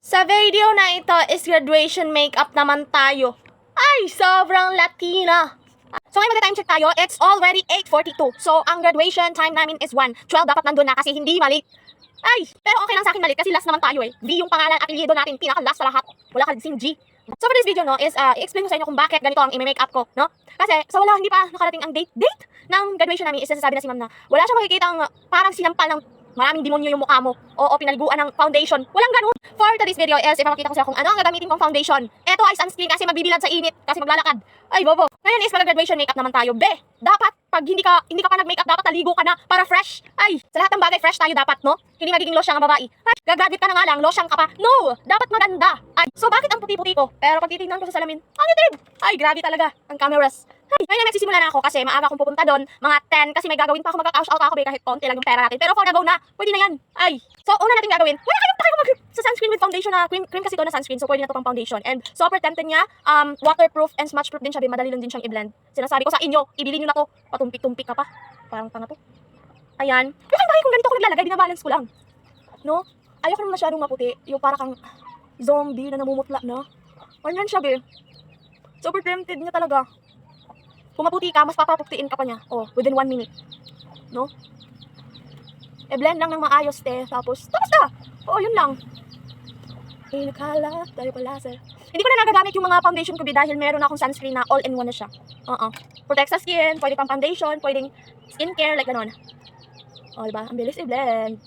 Sa video na ito is graduation makeup naman tayo. Ay, sobrang Latina. So ngayon magta-time check tayo. It's already 8:42. So ang graduation time namin is 1:12. Dapat nandun na kasi hindi mali. Ay, pero okay lang sa akin mali kasi last naman tayo eh. V yung pangalan at apelyido natin, pinaka-last sa lahat. Wala ka din G. So for this video no is i-explain ko sa inyo kung bakit ganito ang i-makeup ko, no? Kasi sa wala hindi pa nakarating ang date ng graduation namin is sasabi na si ma'am na wala siyang makikita ang parang sinampal ng maraming demonyo yung mukha mo o pinaliguan ng foundation. Walang ganun. For today's video is ipapakita ko sa kung ano ang gagamitin kong foundation. Ito ay sunscreen kasi magbibilad sa init kasi maglalakad. Ay bobo. Ngayon is mag-graduation makeup naman tayo. Dapat pag hindi ka pa nag-makeup dapat naligo ka na para fresh. Ay, sa lahat ng bagay fresh tayo dapat, no? Hindi magiging losyang ang babae. Ay, gagraduate ka na nga lang, losyang ka pa. No, dapat maganda. Ay, so bakit ang puti-puti ko? Pero pag titingnan ko sa salamin, ang itim. Ay, grabe talaga ang cameras. Ay, ngayon nagsisimula na ako kasi maaga akong pupunta doon, mga 10 kasi may gagawin pa ako, mag-cash out ako kahit konti lang yung pera natin. Pero for the go na, pwede na yan. Ay, so una natin gagawin, wala kayong pakay mag sa sunscreen with foundation na cream kasi to na sunscreen, so pwede na to pang foundation. And super tempted niya, waterproof and smudge proof din siya, madali lang din siyang i-blend. Sinasabi ko sa inyo, ibili niyo na to, patumpik-tumpik ka pa. Parang tanga to. Ayan. Yung bakit kung ganito ako naglalagay, binabalance ko lang. No? Ayoko naman masyadong maputi, yung para kang zombie na namumutla na. Ganyan siya, be. Super tempted niya talaga. Kung maputi ka, mas papapuktiin ka pa niya. Oh, within 1 minute. No? E-blend lang ng maayos, te. Tapos na! Oo, yun lang. Nakala tayo pala, sir. Hindi ko na nagagamit yung mga foundation ko, dahil meron akong sunscreen na all-in-one na siya. Protect sa skin, pwede pang foundation, pwedeng skincare, like ganon. Oh, diba? Ang bilis i-blend.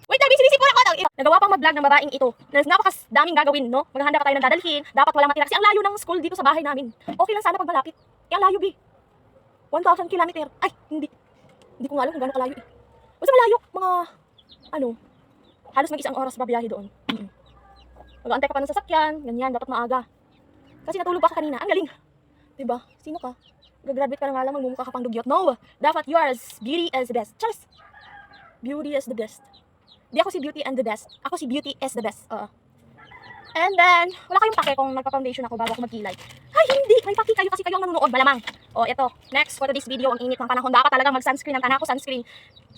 Wait, sinisip ko na ako. Nagawa pang mag-vlog ng babaeng ito. Napakadaming gagawin, no? Maghahanda pa tayo ng dadalhin. Dapat walang matira. Kasi ang layo ng school dito sa bahay namin. Okay lang sana pag malapit. Ang layo, B. 1,000 kilometer. Ay, hindi. Hindi ko nga alam kung gano'ng kalayo eh. Basta malayo. Mga, halos mag-isang oras pa biyahe doon. Mag-aantay ka pa ng sasakyan. Ganyan, dapat maaga. Kasi natulog pa ka kanina. Ang galing. Diba? Sino ka? Gagraduate ka na nga lang, magmumukha ka pang dugyot. No! Dapat yours. Beauty is the best. Charles! Beauty is the best. Di ako si Beauty and the Best. Ako si Beauty is the best. And then, wala kayong pake kung magpa-foundation ako bago ako magkilay. Ay, hindi! May pake kayo kasi kayo ang nanonood, malamang. Ito. Next, for this video, ang init ng panahon. Dapat talagang mag-sunscreen. Ang tanak ko, sunscreen.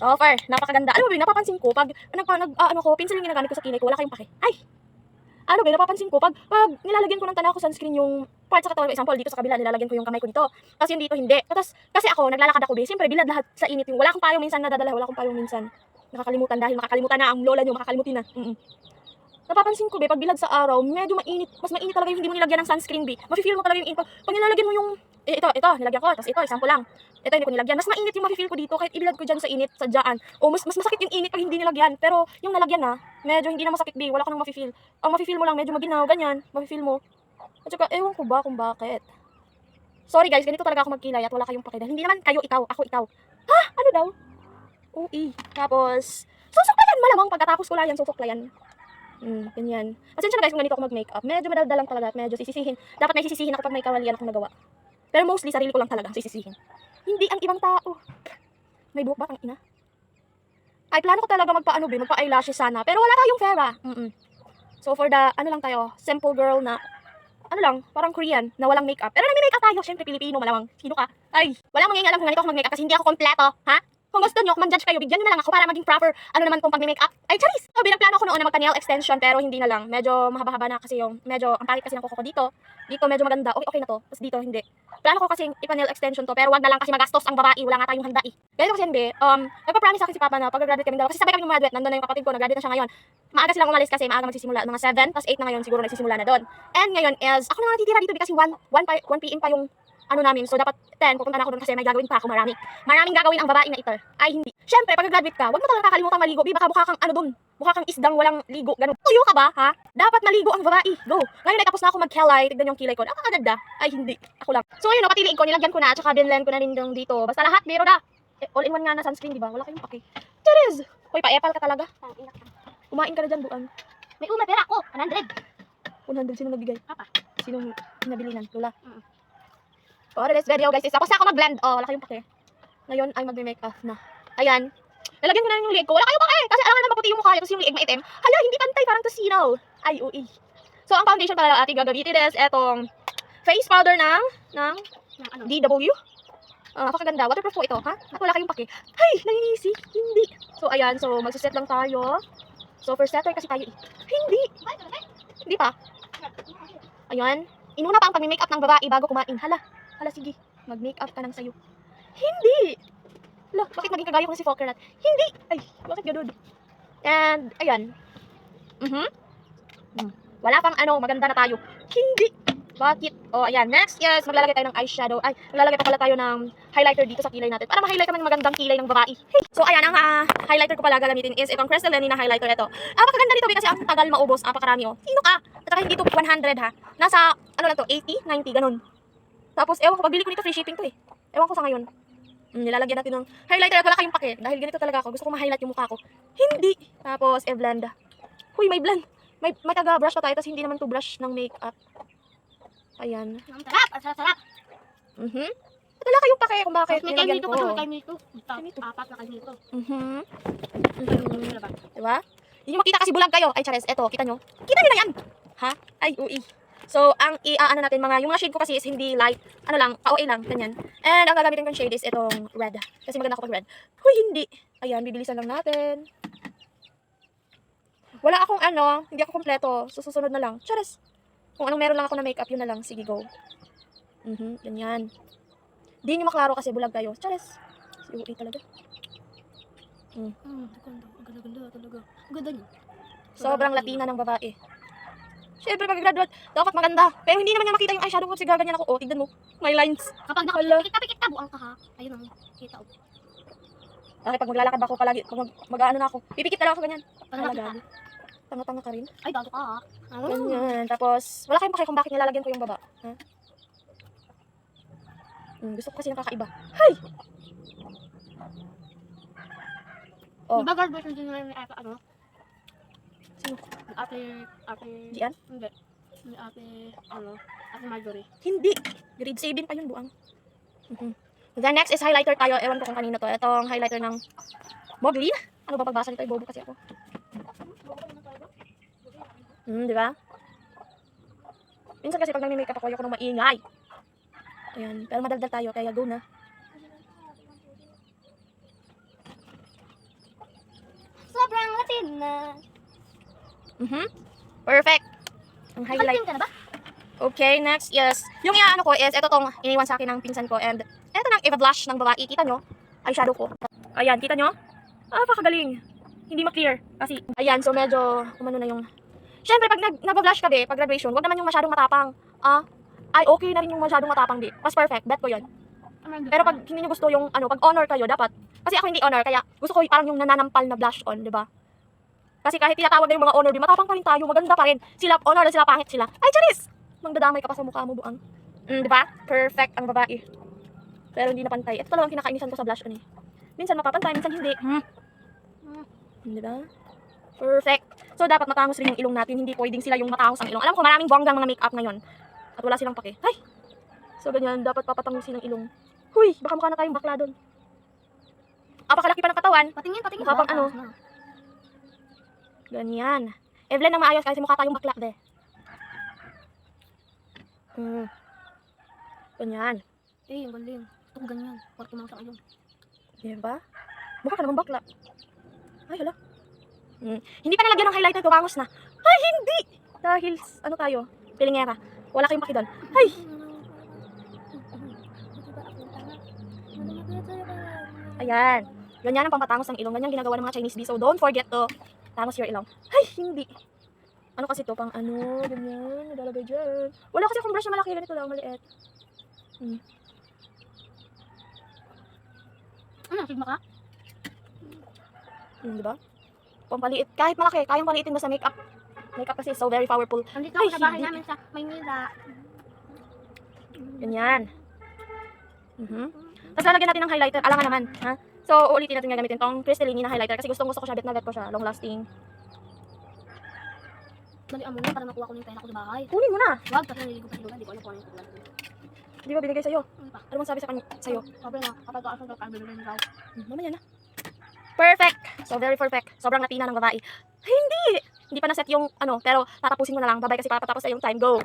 So, far, napakaganda. Ano ba, napapansin ko, pag pencil yung ginagamit ko sa kilay ko, wala kayong pake. Ay! Ano ba, napapansin ko, pag nilalagyan ko ng tanak ko, sunscreen yung part sa katawan, example, dito sa kabila, nilalagyan ko yung kamay ko dito. Tapos yung dito, hindi. Tapos, kasi ako, naglalakad ako, siyempre, bilad lahat sa init yung, wala akong payong minsan nadadala, wala akong payong minsan. Nakakalimutan dahil makakalimutan na ang lola nyo, makakalimutin na. Napapansin ko, be, pag bilad sa araw, medyo mainit. Mas mainit talaga yung hindi mo nilagyan ng sunscreen, be. Mafe-feel mo talaga yung init. Pag nilalagyan mo yung, ito, nilagyan ko. Tapos ito, example lang. Ito, hindi ko nilagyan. Mas mainit yung mafe-feel ko dito, kahit ibilad ko dyan sa init, sadyaan. Mas masakit yung init pag hindi nilagyan. Pero yung nalagyan na, medyo hindi na masakit, be. Wala ka nang mafe-feel. Ang mafe-feel mo lang, medyo maginaw, ganyan. Mafe-feel mo. At saka, ewan ko ba kung bakit. Sorry guys, ganito talaga ako magkilay at wala kayong pakida. Hindi naman kayo, ikaw, ako, ikaw. Ha? Ano daw? Ui. Tapos, susuklayan malamang pagkatapos ko lang yan, susuklayan. Ganyan. Pasensya na guys kung ganito ako mag-makeup. Medyo madaldalang talaga at medyo sisisihin. Dapat may sisisihin ako pag may kawalian akong nagawa. Pero mostly, sarili ko lang talaga sisisihin. Hindi ang ibang tao. May buhok ba ang ina? Ay, plano ko talaga magpa-eyelashes sana. Pero wala tayong pera. So for the, lang tayo, simple girl na, parang Korean, na walang makeup. Pero nami-makeup tayo, syempre Pilipino, malamang. Sino ka? Ay, walang mangyayari kung ganito ako mag-makeup kasi hindi ako kompleto, ha? Kung gusto nyo, kung man-judge kayo, bigyan nyo na lang ako para maging proper, naman kung pag-makeup. Ay, charis! So, binagplano ko noon na magpa-nail extension, pero hindi na lang. Medyo mahaba-haba na kasi yung, ang pangit kasi ng kuko ko dito. Dito medyo maganda, okay na to. Tapos dito, hindi. Plano ko kasi ipa-nail extension to, pero wag na lang kasi magastos ang babae, wala nga tayong handa eh. Ganito kasi hindi, nagpa-promise sa akin si Papa na pag-graduate kami dalawa, kasi sabay kami graduate, nandun na yung kapatid ko, nag-graduate na siya ngayon. Maaga silang umalis kasi maaga magsisimula, mga 7, tapos 8 na ngayon, siguro nagsisimula na doon. And ngayon is, ako na natitira dito kasi 1 PM pa yung namin. So, dapat 10, pupunta na ako doon kasi may gagawin pa ako, marami. Maraming gagawin ang babae na ito. Ay, hindi. Siyempre, pag graduate ka, huwag mo talagang kakalimutan maligo. Baka mukha kang doon. Mukha kang isdang walang ligo. Ganun. Tuyo ka ba, ha? Dapat maligo ang babae. Go. Ngayon ay tapos na ako mag-kilay. Tignan yung kilay ko. Nakakaganda. Ay, hindi. Ako lang. So, yun, patiliin ko. Nilagyan ko na. At saka binlend ko na rin dito. Basta lahat, biro na. All-in-one nga na sunscreen, di ba? Wala kayong pake. Cheers! Hoy, pa-epal ka talaga. Kumain ka na dyan, buwan. May pera ako, 100. 100, sino nagbigay? Papa. Sino nabili nan? Lola. For this video guys, tapos na ako mag-blend. Wala kayong pake. Ngayon ay magme-makeup na. Ayan. Lalagyan ko na rin yung liig ko. Wala kayong pake. Kasi alam na maputi yung mukha. Tapos yung liig maitim. Hala, hindi pantay. Parang tusinaw. Ay, ui. So, ang foundation pala ating gagamitin is etong face powder ng DW. Napakaganda. Waterproof po ito, ha? At wala kayong pake. Ay, nanginisi. Hindi. So, ayan. So, magsiset lang tayo. So, first setter kasi tayo eh. Hindi! Hindi pa. Ayan. Inuna pa ang pag-makeup ng babae bago kumain. Hala. Hala, sige. Mag-makeup ka ng sayo. Hindi! Hala, bakit naging kagaya ko na si Fokker Rat? Hindi! Ay, bakit ganun? And, ayan. Wala pang maganda na tayo. Hindi! Bakit? Oh, ayan. Next, yes, maglalagay tayo ng eyeshadow. Ay, maglalagay pa pala tayo ng highlighter dito sa kilay natin. Para ma-highlight naman yung magandang kilay ng babae. Hey! So, ayan, ang highlighter ko pala gagamitin is itong Crystal Lenny na highlighter ito. Napakaganda nito kasi ang tagal maubos. Napakarami, oh. Sino ka? At saka hindi to 100, ha? Nasa, ano lang to, 80, 90, ganun. Tapos, ewan ko, pagbili ko nito, free shipping to, eh. Ewan ko sa ngayon. Nilalagyan natin ng highlighter at wala kayong pake. Dahil ganito talaga ako. Gusto ko ma-highlight yung mukha ko. Hindi! Tapos, blend. Huy, may blend. May taga-brush pa tayo, tapos hindi naman to brush ng makeup. Ayan. Ang sarap! Ang sarap! At wala kayong pake kung bakit May nilagyan kayo nito ko. kasi may kayo nito. Nito. Apat na kayo nito. Diba? Hindi nyo makita kasi bulag kayo. Ay, chares, eto, kita nyo? Kita nyo na yan! Ha? Ay, ui. So, ang ano natin, yung mga shade ko kasi is hindi light, lang, pa-OA lang, ganyan. And ang gagamitin kong shade is itong red. Kasi maganda ako pag red. Huy, hindi. Ayan, bibilisan lang natin. Wala akong hindi ako kompleto. So, susunod na lang. Chares. Kung anong meron lang ako na makeup, yun na lang. Sige, go. Ganyan. Di nyo maklaro kasi bulag kayo. Chares. Si ui talaga. Ang ganda talaga. Ang ganda niyo. Sobrang Latina ng babae. Siyempre, pag-graduate, dapat maganda. Pero hindi naman niya makita yung eyeshadow ko kasi gaganyan ako. Oh, tignan mo. My lines. Kapag Hala. nakapikit ka, buang ka ha. Ayun ang kita. Okay, pag maglalakad ako palagi, pag mag-ano na ako, pipikit na lang ako ganyan. Pag Hala, nakita. gabi. Tanga-tanga ka rin. Ay, gago ka ha. Ganyan. Tapos, wala kayong pake kung bakit nilalagyan ko yung baba. Ha? Gusto ko kasi nakakaiba. Hay! Oh. Diba graduation din nila ni ate, Sino? Ni ate, Gian? hindi. Ni ate, ate Marjorie. Hindi. Grade 7 pa yun, buang. Then next is highlighter tayo. Ewan ko kung kanino to. Itong highlighter ng Moglin. Ano ba pagbasa nito? Bobo kasi ako. Di ba? Minsan kasi pag nag-makeup ako, ayoko nang maingay. Ayan. Pero madaldal tayo, kaya go na. Sobrang Latina. Perfect. Ang highlight. Ka na ba? Okay, next, yes. Yung iaano ko is, ito tong iniwan sa akin ng pinsan ko. And, ito ng Eva Blush ng babae. Kita nyo? Eyeshadow ko. Ayan, kita nyo? Pakagaling. Hindi ma-clear. Kasi, ayan, so medyo, kumano na yung... Siyempre, pag nag-blush ka, pag graduation, wag naman yung masyadong matapang. Ay, okay na rin yung masyadong matapang, Mas perfect, bet ko yun. Pero pag hindi nyo gusto yung, pag honor kayo, dapat. Kasi ako hindi honor, kaya gusto ko parang yung nananampal na blush on, di ba? Kasi kahit tinatawag na yung mga honor, matapang pa rin tayo, maganda pa rin. Sila honor na sila, pangit sila. Ay, charis! Mangdadamay ka pa sa mukha mo, buang. Di ba? Perfect ang babae. Pero hindi na pantay. Ito talagang kinakainisan ko sa blush on eh. Minsan mapapantay, minsan hindi. Di ba? Perfect. So, dapat matangos rin yung ilong natin. Hindi pwedeng sila yung matangos ang ilong. Alam ko, maraming buwanggang mga makeup ngayon. At wala silang pake. Ay! So, ganyan. Dapat papatangusin ang ilong. Huy! Baka mukha na tayong bakla doon. Pakalaki pa ng katawan. Patingin. Mukha pang ano. Ganyan. Evelyn ang maayos kasi mukha tayong bakla, de. Ganyan. Ang galing. Ito ko ganyan. Parang kumang sa ilong. Diba? Mukha ka naman bakla. Ay, hala. Hindi pa nalagyan ng highlighter ko, bangos na. Ay, hindi! Dahil, tayo? Pilingera. Wala kayong paki doon. Ay! Ayan. Ganyan ang pampatangos ng ilong. Ganyan ginagawa ng mga Chinese bee. So, don't forget to tangos your ilong. Ay, hindi. Ano kasi to? Pang ganyan. Nalalagay dyan. Wala kasi akong brush na malaki. Ganito lang, maliit. Sigma ka? Diba? Pampaliit. Kahit malaki, kayang paliitin mo sa makeup. Makeup kasi is so very powerful. Nandito ako Ay, sa bahay hindi. namin sa Maynila. Ganyan. Tapos lalagyan natin ng highlighter. Alangan naman. Ha? So, uulitin natin gagamitin tong Crystal Lenny na highlighter kasi gusto ko siya, bet na bet ko siya. Long lasting. Dalian mo na para makuha ko na yung pera ko sa bahay. Kunin mo na. Wag, kasi naliligo pa sila. Hindi ko alam kung ano yung kulang. Di ba binigay sa'yo? Ano pa? Ano bang sabi sa'yo? Sabi na, kapag kaasang ka, bibili daw. Mamaya na. Perfect! So, very perfect. Sobrang Latina ng babae. Hindi! Hindi pa na-set yung pero tatapusin mo na lang. Babay kasi papatapos na yung time. Go!